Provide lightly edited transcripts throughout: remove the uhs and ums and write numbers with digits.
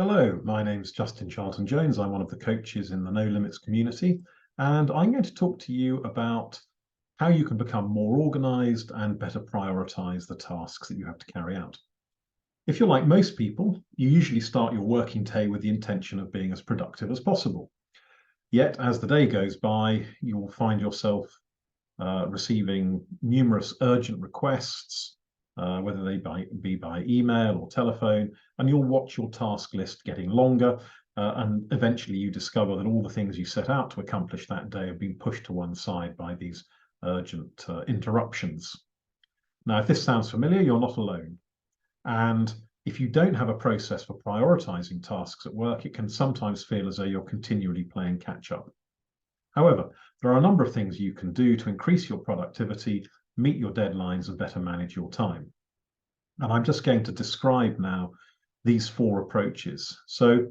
Hello, my name's Charlton Jones. I'm one of the coaches in the No Limits community, and I'm going to talk to you about how you can become more organized and better prioritize the tasks that you have to carry out. If you're like most people, you usually start your working day with the intention of being as productive as possible. Yet, as the day goes by, you will find yourself receiving numerous urgent requests, whether they be by email or telephone, and you'll watch your task list getting longer, and eventually you discover that all the things you set out to accomplish that day have been pushed to one side by these urgent interruptions. Now, if this sounds familiar, you're not alone. And if you don't have a process for prioritizing tasks at work, it can sometimes feel as though you're continually playing catch up. However, there are a number of things you can do to increase your productivity, meet your deadlines, and better manage your time. And I'm just going to describe now these four approaches. So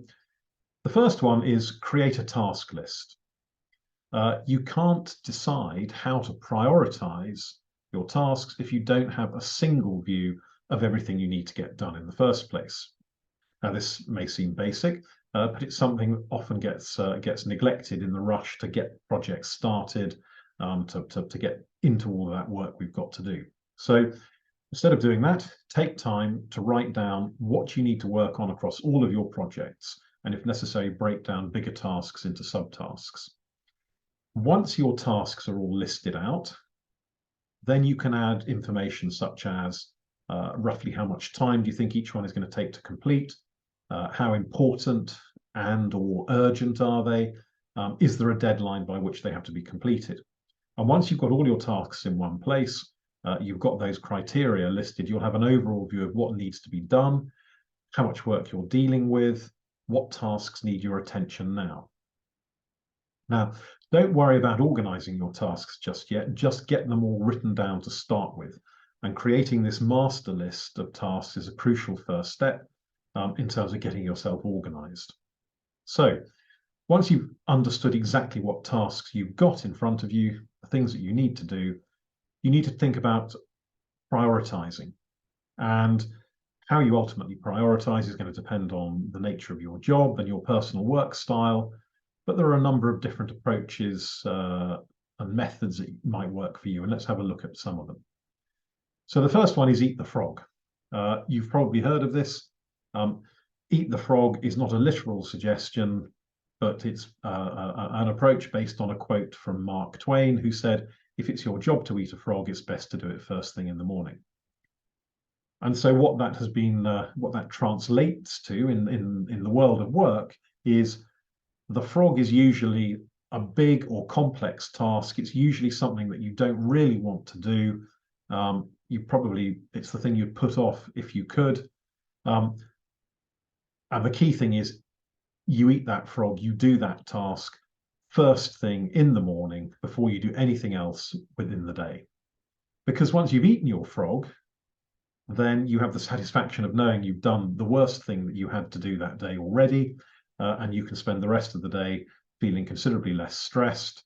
the first one is create a task list. You can't decide how to prioritize your tasks if you don't have a single view of everything you need to get done in the first place. Now, this may seem basic, but it's something that often gets neglected in the rush to get projects started, to get into all of that work we've got to do. So instead of doing that, take time to write down what you need to work on across all of your projects, and if necessary, break down bigger tasks into subtasks. Once your tasks are all listed out, then you can add information such as roughly how much time do you think each one is going to take to complete, how important and or urgent are they, is there a deadline by which they have to be completed. And once you've got all your tasks in one place, you've got those criteria listed, you'll have an overall view of what needs to be done, how much work you're dealing with, what tasks need your attention now. Now, don't worry about organizing your tasks just yet, just get them all written down to start with. And creating this master list of tasks is a crucial first step in terms of getting yourself organized. So once you've understood exactly what tasks you've got in front of you, the things that you need to do, you need to think about prioritizing. And how you ultimately prioritize is going to depend on the nature of your job and your personal work style. But there are a number of different approaches and methods that might work for you. And let's have a look at some of them. So the first one is eat the frog. You've probably heard of this. Eat the frog is not a literal suggestion, but it's an approach based on a quote from Mark Twain, who said, if it's your job to eat a frog, it's best to do it first thing in the morning. And so what that has been, what that translates to in the world of work is the frog is usually a big or complex task. It's usually something that you don't really want to do. It's the thing you'd put off if you could. And the key thing is you eat that frog, you do that task first thing in the morning before you do anything else within the day. Because once you've eaten your frog, then you have the satisfaction of knowing you've done the worst thing that you had to do that day already, and you can spend the rest of the day feeling considerably less stressed,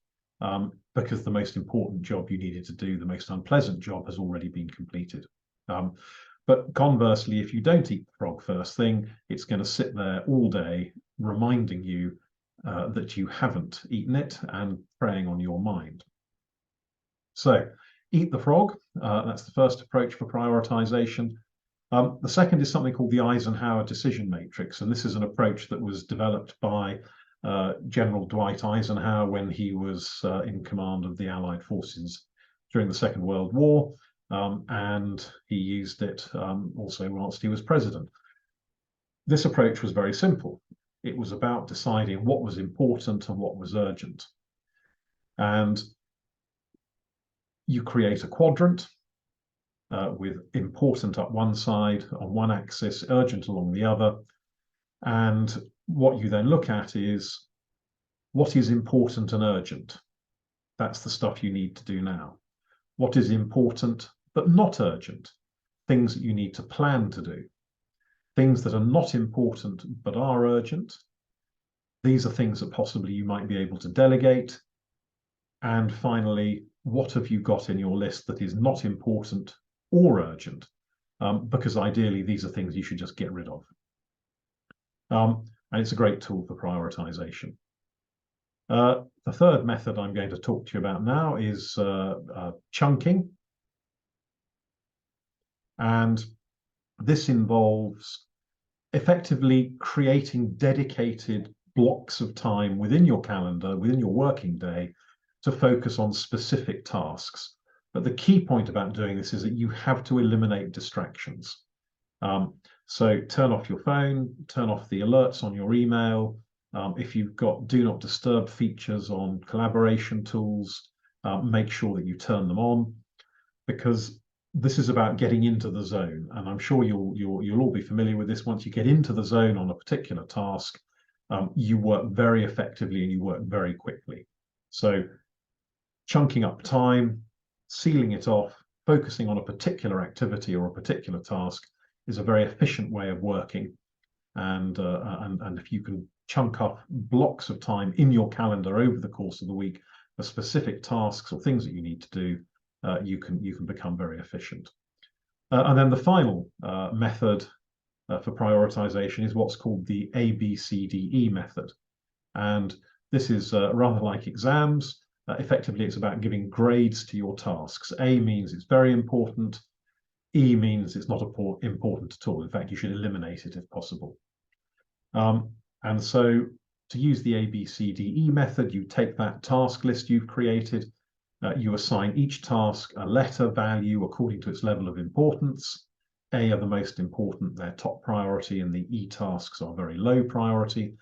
because the most important job you needed to do, the most unpleasant job, has already been completed. But conversely, if you don't eat the frog first thing, it's going to sit there all day reminding you that you haven't eaten it and preying on your mind. So eat the frog. That's the first approach for prioritization. The second is something called the Eisenhower decision matrix. And this is an approach that was developed by General Dwight Eisenhower when he was in command of the Allied forces during the Second World War. And he used it also whilst he was president. This approach was very simple. It was about deciding what was important and what was urgent. And you create a quadrant with important up one side on one axis, urgent along the other. And what you then look at is what is important and urgent. That's the stuff you need to do now. What is important but not urgent? Things that you need to plan to do. Things that are not important but are urgent. These are things that possibly you might be able to delegate. And finally, what have you got in your list that is not important or urgent? Because ideally, these are things you should just get rid of. And it's a great tool for prioritization. The third method I'm going to talk to you about now is chunking. And this involves effectively creating dedicated blocks of time within your calendar, within your working day, to focus on specific tasks. But the key point about doing this is that you have to eliminate distractions. So turn off your phone, turn off the alerts on your email. If you've got do not disturb features on collaboration tools, make sure that you turn them on, because this is about getting into the zone. And I'm sure you'll all be familiar with this. Once you get into the zone on a particular task, you work very effectively and you work very quickly. So chunking up time, sealing it off, focusing on a particular activity or a particular task is a very efficient way of working. And if you can chunk off blocks of time in your calendar over the course of the week for specific tasks or things that you need to do, you can become very efficient. And then the final method for prioritization is what's called the ABCDE method. And this is rather like exams. Effectively, it's about giving grades to your tasks. A means it's very important. E means it's not important at all. In fact, you should eliminate it if possible. And so to use the ABCDE method, you take that task list you've created, you assign each task a letter value according to its level of importance. A are the most important, they're top priority, and the E tasks are very low priority.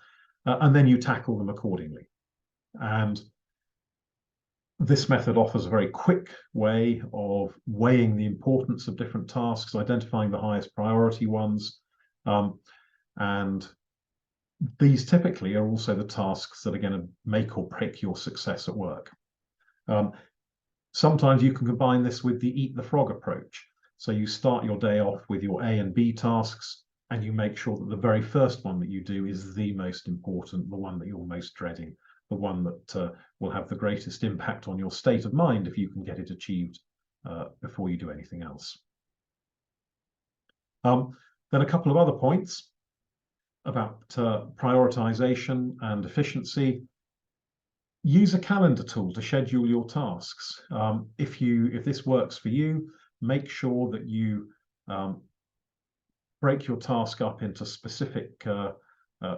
And then you tackle them accordingly. And this method offers a very quick way of weighing the importance of different tasks, identifying the highest priority ones. And these typically are also the tasks that are going to make or break your success at work. Sometimes you can combine this with the eat the frog approach. So you start your day off with your A and B tasks, and you make sure that the very first one that you do is the most important, the one that you're most dreading, the one that will have the greatest impact on your state of mind if you can get it achieved before you do anything else. Then a couple of other points about prioritization and efficiency. Use a calendar tool to schedule your tasks. If this works for you, make sure that you break your task up into specific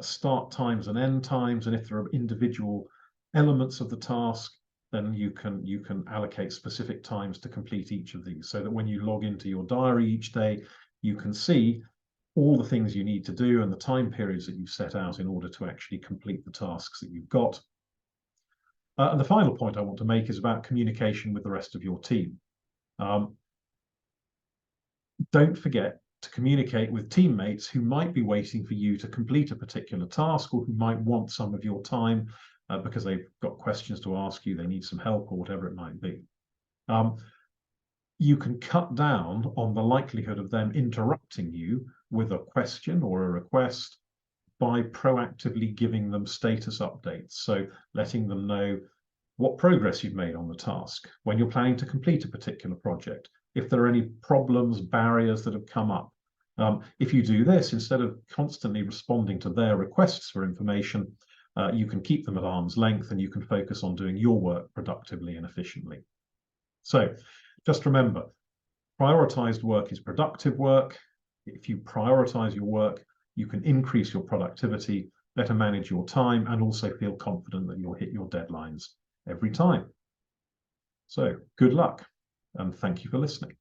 start times and end times. And if there are individual elements of the task, then you can allocate specific times to complete each of these, so that when you log into your diary each day, you can see all the things you need to do and the time periods that you've set out in order to actually complete the tasks that you've got. And the final point I want to make is about communication with the rest of your team. Don't forget to communicate with teammates who might be waiting for you to complete a particular task, or who might want some of your time because they've got questions to ask you, they need some help, or whatever it might be. You can cut down on the likelihood of them interrupting you with a question or a request by proactively giving them status updates. So letting them know what progress you've made on the task, when you're planning to complete a particular project, if there are any problems, barriers that have come up. If you do this, instead of constantly responding to their requests for information, you can keep them at arm's length and you can focus on doing your work productively and efficiently. So just remember, prioritized work is productive work. If you prioritize your work, you can increase your productivity, better manage your time, and also feel confident that you'll hit your deadlines every time. So good luck, and thank you for listening.